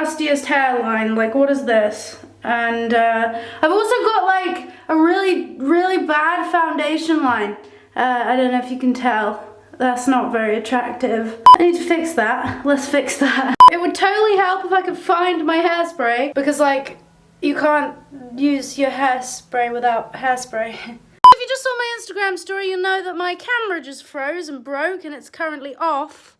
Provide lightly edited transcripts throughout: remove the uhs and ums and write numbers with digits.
nastiest hairline. Like, what is this? And I've also got like a really bad foundation line. I don't know if you can tell. That's not very attractive. I need to fix that. Let's fix that. It would totally help if I could find my hairspray, because like, you can't use your hairspray without hairspray. If you just saw my Instagram story, you'll know that my camera just froze and broke and it's currently off.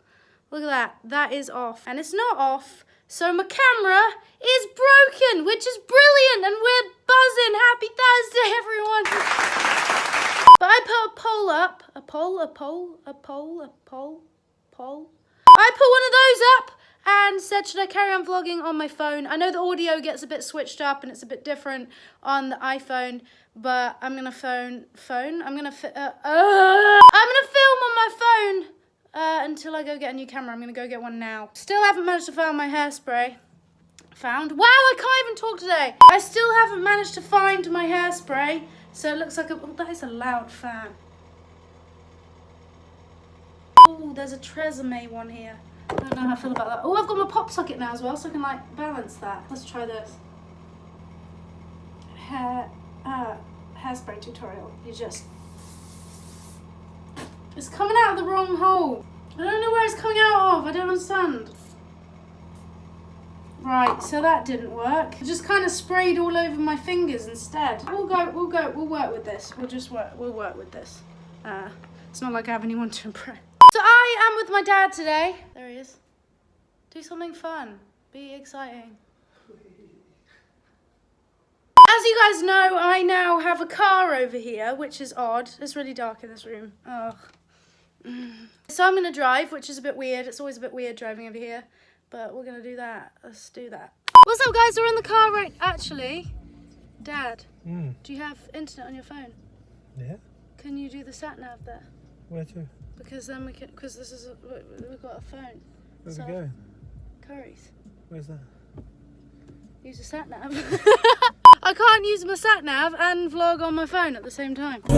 Look at that, that is off. And it's not off, so my camera is broken, which is brilliant, and we're buzzing. Happy Thursday, everyone. But I put a poll up, a poll. I put one of those up and said, should I carry on vlogging on my phone? I know the audio gets a bit switched up and it's a bit different on the iPhone, but I'm gonna film on my phone until I go get a new camera. I'm gonna go get one now. Still haven't managed to find my hairspray. Wow, I can't even talk today. I still haven't managed to find my hairspray, so it looks like that is a loud fan. Oh, there's a Tresemme one here. I don't know how I feel about that. Oh, I've got my pop socket now as well, so I can like balance that. Let's try this. Hairspray tutorial. It's coming out of the wrong hole. I don't know where it's coming out of. I don't understand. Right, so that didn't work. It just kind of sprayed all over my fingers instead. We'll work with this. We'll work with this. It's not like I have anyone to impress. So I am with my dad today. There he is. Do something fun. Be exciting. As you guys know, I now have a car over here, which is odd. It's really dark in this room. Ugh. So I'm gonna drive, which is a bit weird. It's always a bit weird driving over here, but we're gonna do that. Let's do that. What's up, guys? We're in the car right. Actually, Dad, do you have internet on your phone? Yeah. Can you do the sat nav there? Where to? Because then we've got a phone. Where we go? Curry's. Where's that? Use a sat nav. I can't use my sat nav and vlog on my phone at the same time. Oh,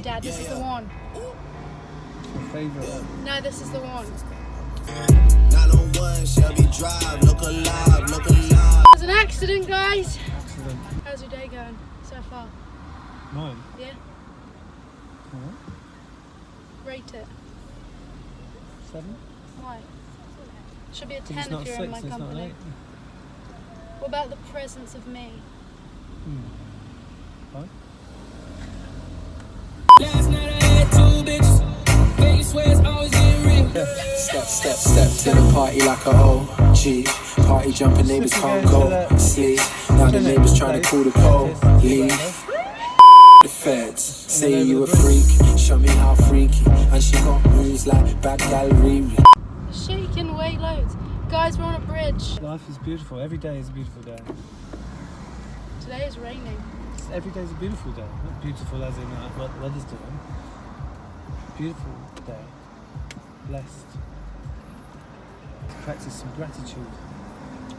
Dad, this is the one. My favourite. No, this is the one. There's an accident, guys. Accident. How's your day going so far? Mine? Yeah. Rate it. 7? Why? Should be a 10 It's not if you're 6, in my it's not company. 8. What about the presence of me? Fine. Last night I had 2 bitches. Baby swears always getting ring. Step to the party like a OG. Party jumping, neighbors can't go sleep. Now the neighbors trying to call the police. The feds say you a freak. Show me how freaky. And she got moves like bad gal Riri. Shaking way loads. Guys, we're on a bridge. Life is beautiful. Every day is a beautiful day. Today is raining. Every day is a beautiful day. Not beautiful as in what the weather's doing. Beautiful day. Blessed. Practice some gratitude.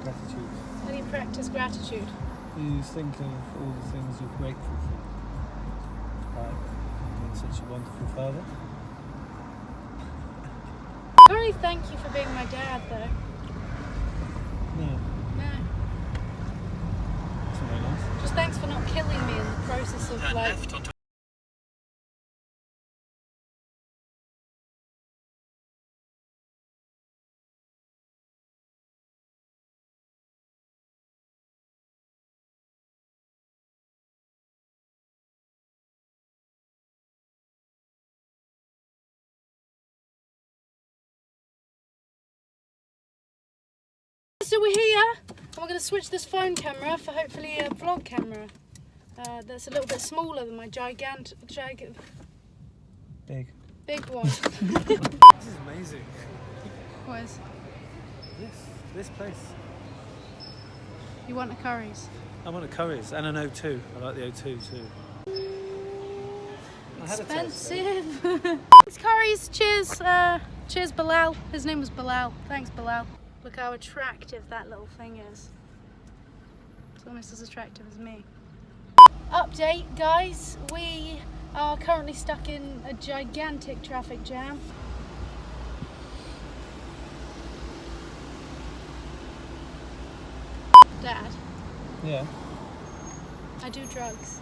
Gratitude. How do you practice gratitude? You think of all the things you're grateful for. Like being such a wonderful father. I don't really thank you for being my dad, though. No. No. That's very nice. Just thanks for not killing me in the process of like. So we're here, and we're going to switch this phone camera for hopefully a vlog camera that's a little bit smaller than my big one. This is amazing. What is? This place. You want a Curry's? I want a Curry's and an O2. I like the O2 too. Expensive. It's Curry's. Cheers. Cheers, Bilal. His name was Bilal. Thanks, Bilal. Look how attractive that little thing is. It's almost as attractive as me. Update, guys. We are currently stuck in a gigantic traffic jam. Dad, Yeah. I do drugs.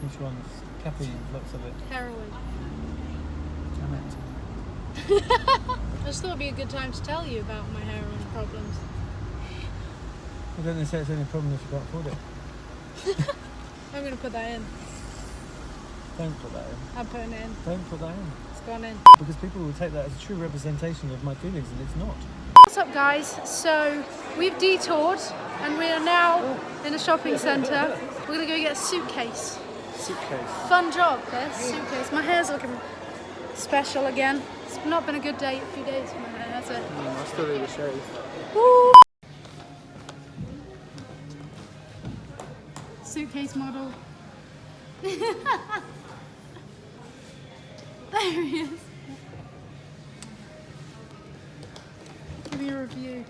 Which ones? Caffeine, lots of it. Heroin. Damn it. I just thought it'd be a good time to tell you about my heroin problems. Well, don't they say it's only a problem if you can't afford it? I'm gonna put that in. Don't put that in. I'm putting it in. Don't put that in. It's gone in. Because people will take that as a true representation of my feelings, and it's not. What's up, guys? So we've detoured and we are now in a shopping centre. We're gonna go get a suitcase. Suitcase. Fun job, this suitcase. My hair's looking special again. It's not been a good day, a few days for my hair, has it? I still need a shave. Woo! Suitcase model. There he is. Give me a review.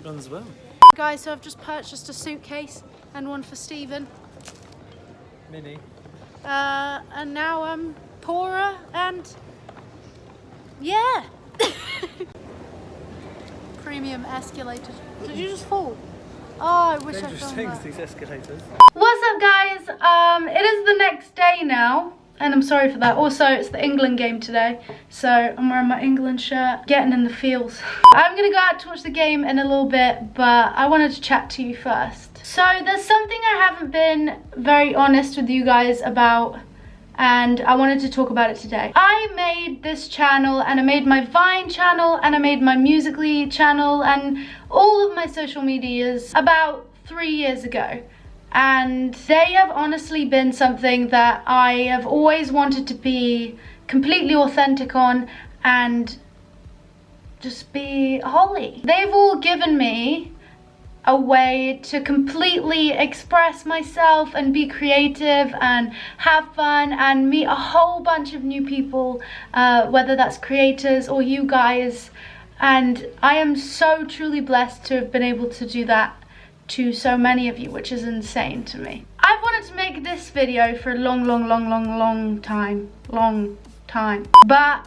Runs well. Guys, so I've just purchased a suitcase and one for Stephen. Mini. And now I'm poorer and yeah. Premium escalator. Did you just fall? Oh, I wish I filmed that. These escalators. What's up, guys? It is the next day now, and I'm sorry for that. Also, it's the England game today, so I'm wearing my England shirt, getting in the feels. I'm gonna go out to watch the game in a little bit, but I wanted to chat to you first. So there's something I haven't been very honest with you guys about, and I wanted to talk about it today. I made this channel, and I made my Vine channel, and I made my Musical.ly channel, and all of my social medias about 3 years ago. And they have honestly been something that I have always wanted to be completely authentic on and just be Holly. They've all given me a way to completely express myself and be creative and have fun and meet a whole bunch of new people, whether that's creators or you guys. And I am so truly blessed to have been able to do that to so many of you, which is insane to me. I've wanted to make this video for a long time. But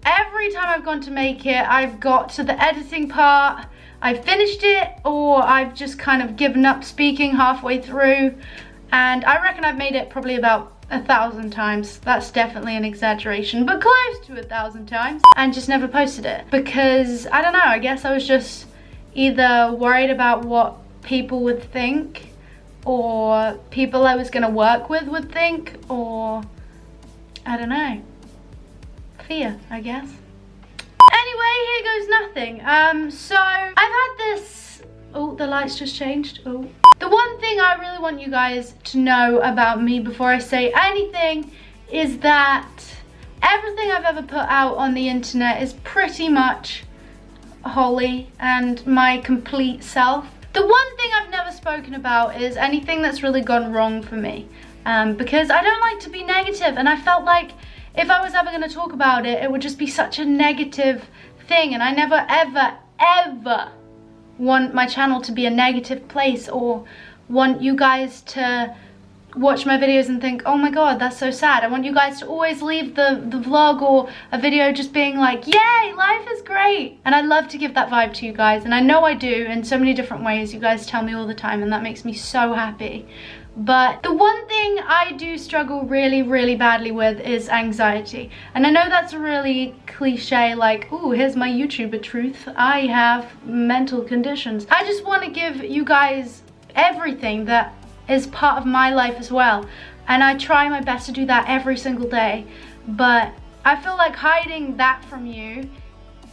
every time I've gone to make it, I've got to the editing part, I've finished it, or I've just kind of given up speaking halfway through. And I reckon I've made it probably about 1,000 times. That's definitely an exaggeration, but close to 1,000 times, and just never posted it because I don't know, I guess I was just either worried about what people would think, or people I was gonna work with would think, or I don't know, fear, I guess. Anyway, here goes nothing. So I've had this, oh, the lights just changed. Oh, the one thing I really want you guys to know about me before I say anything is that everything I've ever put out on the internet is pretty much Holly and my complete self. The one thing I've never spoken about is anything that's really gone wrong for me, because I don't like to be negative, and I felt like if I was ever going to talk about it, it would just be such a negative thing, and I never ever want my channel to be a negative place or want you guys to watch my videos and think, oh my god, that's so sad. I want you guys to always leave the vlog or a video just being like, yay, life is great. And I love to give that vibe to you guys, and I know I do in so many different ways. You guys tell me all the time, and that makes me so happy. But the one thing I do struggle really badly with is anxiety. And I know that's a really cliche, like, ooh, here's my YouTuber truth. I have mental conditions. I just want to give you guys everything that is part of my life as well. And I try my best to do that every single day. But I feel like hiding that from you,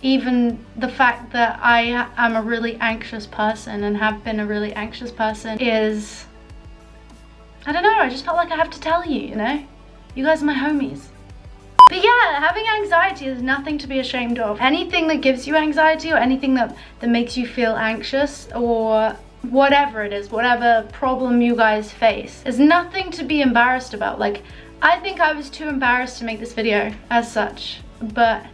even the fact that I am a really anxious person and have been a really anxious person, is, I don't know, I just felt like I have to tell you, you know? You guys are my homies. But yeah, having anxiety is nothing to be ashamed of. Anything that gives you anxiety or anything that makes you feel anxious, or whatever it is, whatever problem you guys face, is nothing to be embarrassed about. Like, I think I was too embarrassed to make this video as such, but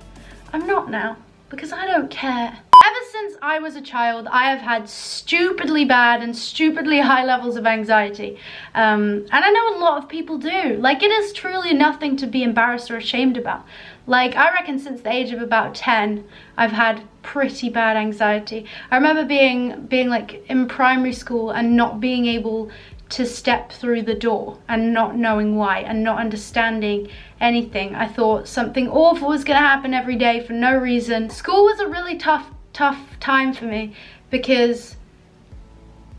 I'm not now because I don't care. Ever since I was a child, I have had stupidly bad and stupidly high levels of anxiety. And I know a lot of people do. Like, it is truly nothing to be embarrassed or ashamed about. Like, I reckon since the age of about 10, I've had pretty bad anxiety. I remember being like in primary school and not being able to step through the door and not knowing why and not understanding anything. I thought something awful was gonna happen every day for no reason. School was a really tough time for me because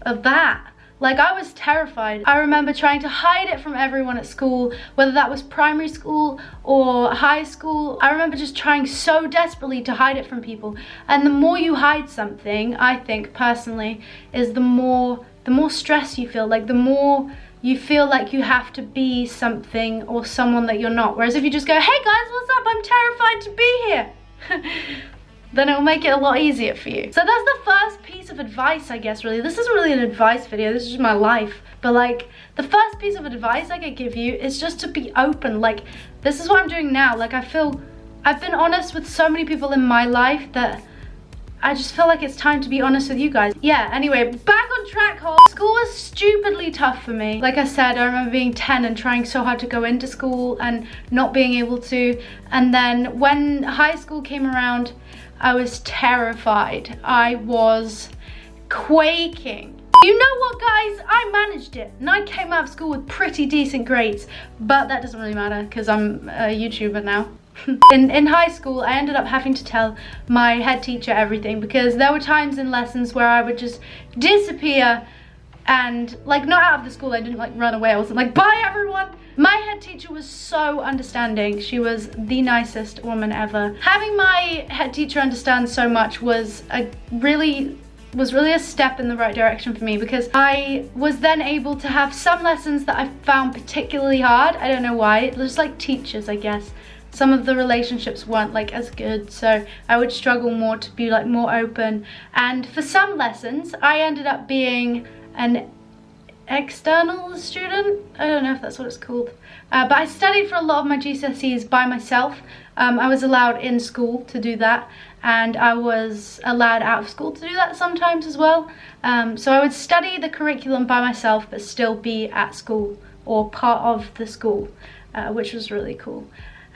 of that. Like, I was terrified. I remember trying to hide it from everyone at school, whether that was primary school or high school. I remember just trying so desperately to hide it from people. And the more you hide something, I think personally, is the more stress you feel. Like, the more you feel like you have to be something or someone that you're not. Whereas if you just go, hey guys, what's up? I'm terrified to be here. Then it'll make it a lot easier for you. So that's the first piece of advice, I guess, really. This isn't really an advice video, this is just my life. But like, the first piece of advice I could give you is just to be open. Like, this is what I'm doing now. Like, I've been honest with so many people in my life that I just feel like it's time to be honest with you guys. Yeah, anyway, back on track, School was stupidly tough for me. Like I said, I remember being 10 and trying so hard to go into school and not being able to. And then when high school came around, I was terrified. I was quaking. You know what, guys? I managed it and I came out of school with pretty decent grades, but that doesn't really matter because I'm a YouTuber now. In high school, I ended up having to tell my head teacher everything because there were times in lessons where I would just disappear and, like, not out of the school. I didn't like run away. I wasn't like, bye everyone. My head teacher was so understanding. She was the nicest woman ever. Having my head teacher understand so much was really a step in the right direction for me because I was then able to have some lessons that I found particularly hard. I don't know why. It was like teachers, I guess. Some of the relationships weren't like as good, so I would struggle more to be like more open. And for some lessons, I ended up being an external student. I don't know if that's what it's called. But I studied for a lot of my GCSEs by myself. I was allowed in school to do that, and I was allowed out of school to do that sometimes as well. So I would study the curriculum by myself, but still be at school or part of the school, which was really cool.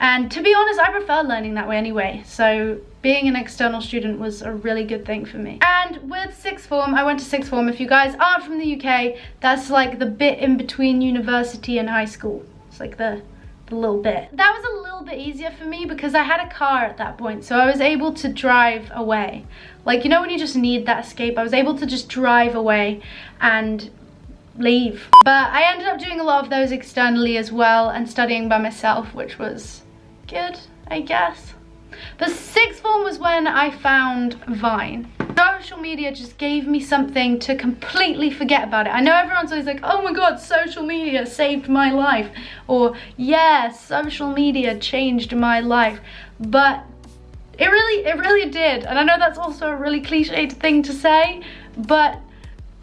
And to be honest, I prefer learning that way anyway. So being an external student was a really good thing for me. And with sixth form, I went to sixth form. If you guys aren't from the UK, that's like the bit in between university and high school. It's like the little bit. That was a little bit easier for me because I had a car at that point. So I was able to drive away. Like, you know when you just need that escape? I was able to just drive away and leave. But I ended up doing a lot of those externally as well and studying by myself, which was good, I guess. But sixth form was when I found Vine. Social media just gave me something to completely forget about it. I know everyone's always like, oh my god, social media saved my life, or yes, social media changed my life, but it really did. And I know that's also a really cliched thing to say, but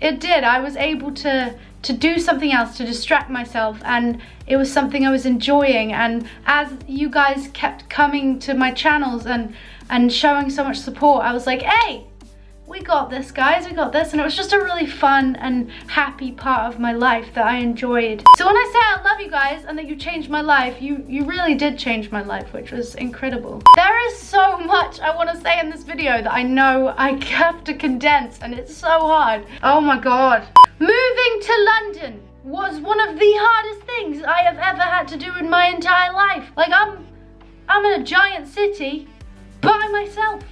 it did. I was able to do something else, to distract myself, and it was something I was enjoying. And as you guys kept coming to my channels and showing so much support, I was like, hey, we got this, guys, we got this. And it was just a really fun and happy part of my life that I enjoyed. So when I say I love you guys and that you changed my life, you really did change my life, which was incredible. There is so much I want to say in this video that I know I have to condense, and it's so hard. Oh my god. Moving to London was one of the hardest things I have ever had to do in my entire life. Like, I'm in a giant city by myself.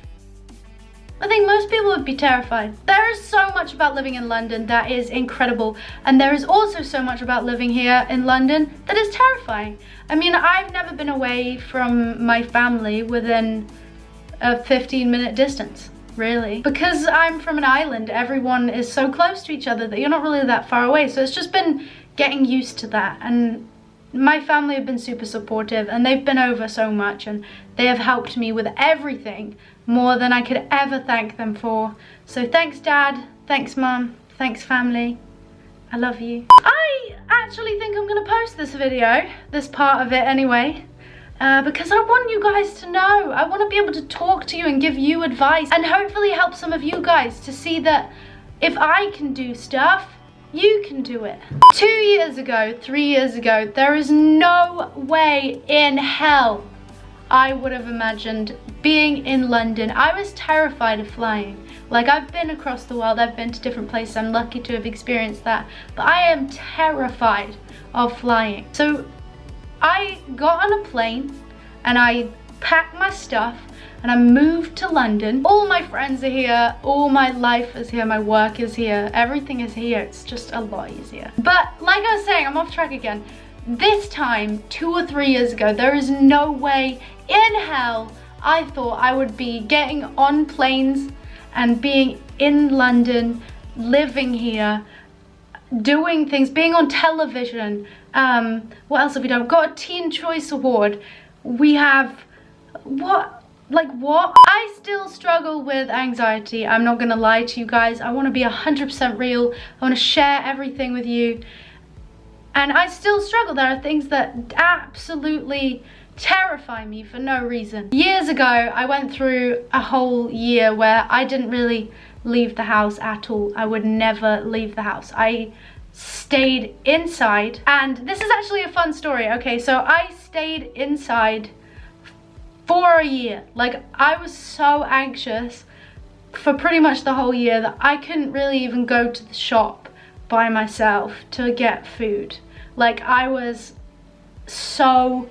I think most people would be terrified. There is so much about living in London that is incredible, and there is also so much about living here in London that is terrifying. I mean, I've never been away from my family within a 15-minute distance, really. Because I'm from an island, everyone is so close to each other that you're not really that far away, so it's just been getting used to that. And my family have been super supportive, and they've been over so much, and they have helped me with everything more than I could ever thank them for. So thanks, Dad, thanks, Mum, thanks, family. I love you. I actually think I'm gonna post this video, this part of it anyway. because I want you guys to know. I want to be able to talk to you and give you advice and hopefully help some of you guys to see that if I can do stuff, you can do it. 2 years ago, 3 years ago, there is no way in hell I would have imagined being in London. I was terrified of flying. Like, I've been across the world, I've been to different places, I'm lucky to have experienced that, but I am terrified of flying. So I got on a plane and I packed my stuff and I moved to London. All my friends are here, all my life is here, my work is here, everything is here. It's just a lot easier. But like I was saying, I'm off track again. This time, 2 or 3 years ago, there is no way in hell I thought I would be getting on planes and being in London, living here, doing things, being on television. What else have we done? We've got a Teen Choice Award. We have, what? Like what? I still struggle with anxiety. I'm not gonna lie to you guys. I wanna be 100% real. I wanna share everything with you. And I still struggle. There are things that absolutely terrify me for no reason. Years ago, I went through a whole year where I didn't really leave the house at all. I would never leave the house. I stayed inside, and this is actually a fun story. Okay, so I stayed inside for a year. Like, I was so anxious for pretty much the whole year that I couldn't really even go to the shop by myself to get food. Like, I was so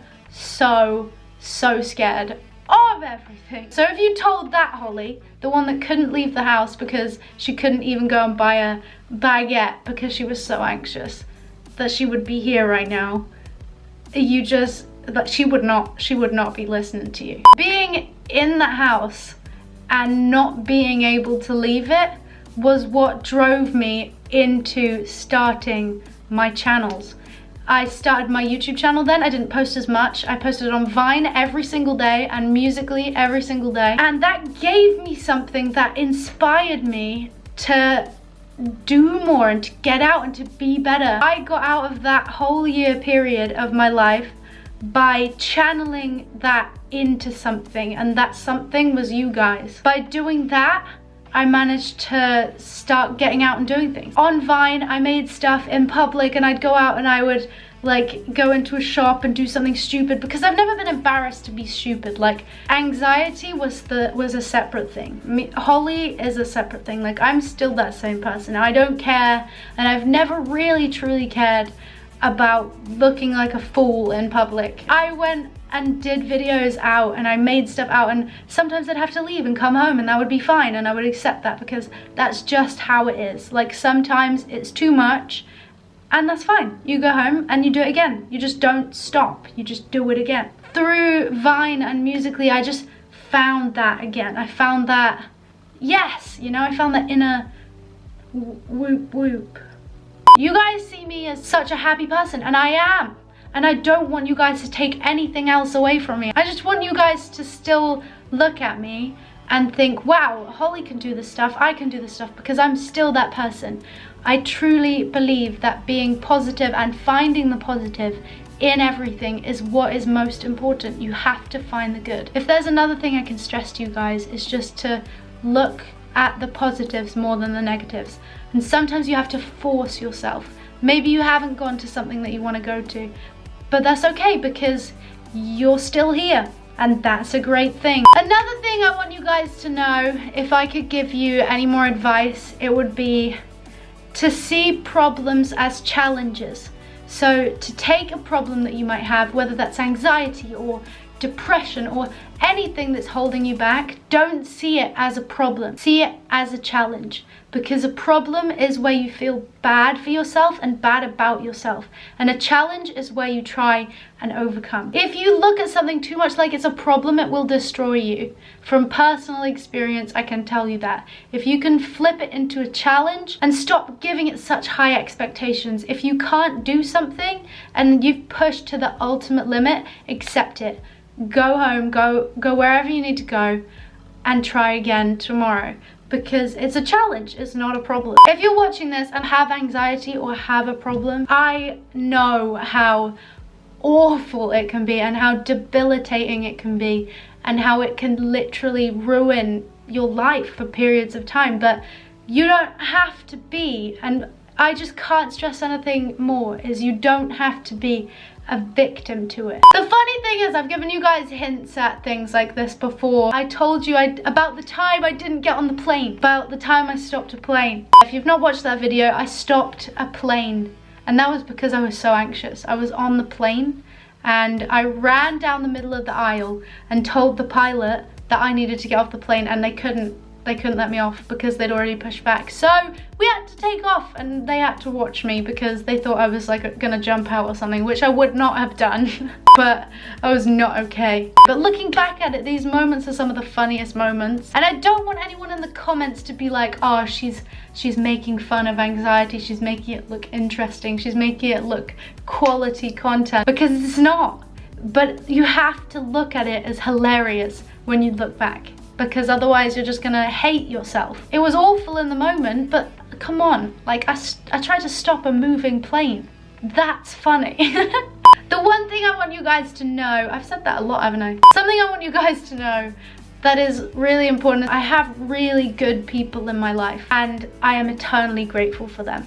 scared of everything. So if you told that Holly, the one that couldn't leave the house because she couldn't even go and buy a baguette because she was so anxious, that she would be here right now, you just, that she would not be listening to you. Being in the house and not being able to leave it was what drove me into starting my channels. I started my YouTube channel then. I didn't post as much. I posted on Vine every single day and Musical.ly every single day. And that gave me something that inspired me to do more and to get out and to be better. I got out of that whole year period of my life by channeling that into something, and that something was you guys. By doing that, I managed to start getting out and doing things. On Vine, I made stuff in public and I'd go out and I would like go into a shop and do something stupid because I've never been embarrassed to be stupid. Like, anxiety was a separate thing. Holly is a separate thing. Like, I'm still that same person. I don't care, and I've never really truly cared about looking like a fool in public. I went and did videos out and I made stuff out, and sometimes I'd have to leave and come home and that would be fine, and I would accept that because that's just how it is. Like, sometimes it's too much and that's fine. You go home and you do it again. You just don't stop. You just do it again. Through Vine and Musical.ly, I just found that again. I found that, yes, you know, I found that inner whoop whoop. You guys see me as such a happy person, and I am. And I don't want you guys to take anything else away from me. I just want you guys to still look at me and think, wow, Holly can do this stuff, I can do this stuff, because I'm still that person. I truly believe that being positive and finding the positive in everything is what is most important. You have to find the good. If there's another thing I can stress to you guys, it's just to look at the positives more than the negatives. And sometimes you have to force yourself. Maybe you haven't gone to something that you want to go to, but that's okay because you're still here, and that's a great thing. Another thing I want you guys to know, if I could give you any more advice, it would be to see problems as challenges. So to take a problem that you might have, whether that's anxiety or depression or anything that's holding you back, don't see it as a problem. See it as a challenge, because a problem is where you feel bad for yourself and bad about yourself, and a challenge is where you try and overcome. If you look at something too much like it's a problem, it will destroy you. From personal experience, I can tell you that. If you can flip it into a challenge and stop giving it such high expectations, if you can't do something and you've pushed to the ultimate limit, accept it. Go home, go wherever you need to go, and try again tomorrow, because it's a challenge, it's not a problem. If you're watching this and have anxiety or have a problem, I know how awful it can be and how debilitating it can be and how it can literally ruin your life for periods of time. But you don't have to be, and I just can't stress anything more, is you don't have to be a victim to it. The funny thing is, I've given you guys hints at things like this before. I told you about the time I didn't get on the plane, about the time I stopped a plane. If you've not watched that video, I stopped a plane, and that was because I was so anxious. I was on the plane and I ran down the middle of the aisle and told the pilot that I needed to get off the plane, and they couldn't let me off because they'd already pushed back. So we had to take off, and they had to watch me because they thought I was like gonna jump out or something, which I would not have done. But I was not okay. But looking back at it, these moments are some of the funniest moments. And I don't want anyone in the comments to be like, oh, she's making fun of anxiety, she's making it look interesting, she's making it look quality content, because it's not. But you have to look at it as hilarious when you look back, because otherwise you're just gonna hate yourself. It was awful in the moment, but come on, like I tried to stop a moving plane. That's funny. The one thing I want you guys to know, I've said that a lot, haven't I? Something I want you guys to know that is really important. I have really good people in my life, and I am eternally grateful for them.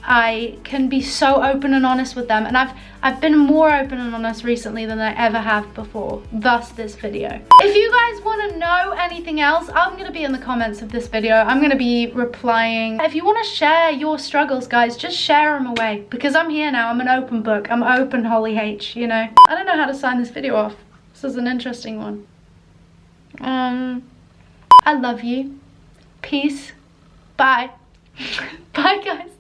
I can be so open and honest with them, and I've been more open and honest recently than I ever have before, thus this video. If you guys want to know anything else, I'm going to be in the comments of this video. I'm going to be replying. If you want to share your struggles, guys, just share them away, because I'm here now. I'm an open book. I'm open Holly H, you know. I don't know how to sign this video off. This is an interesting one. I love you. Peace. Bye. Bye, guys.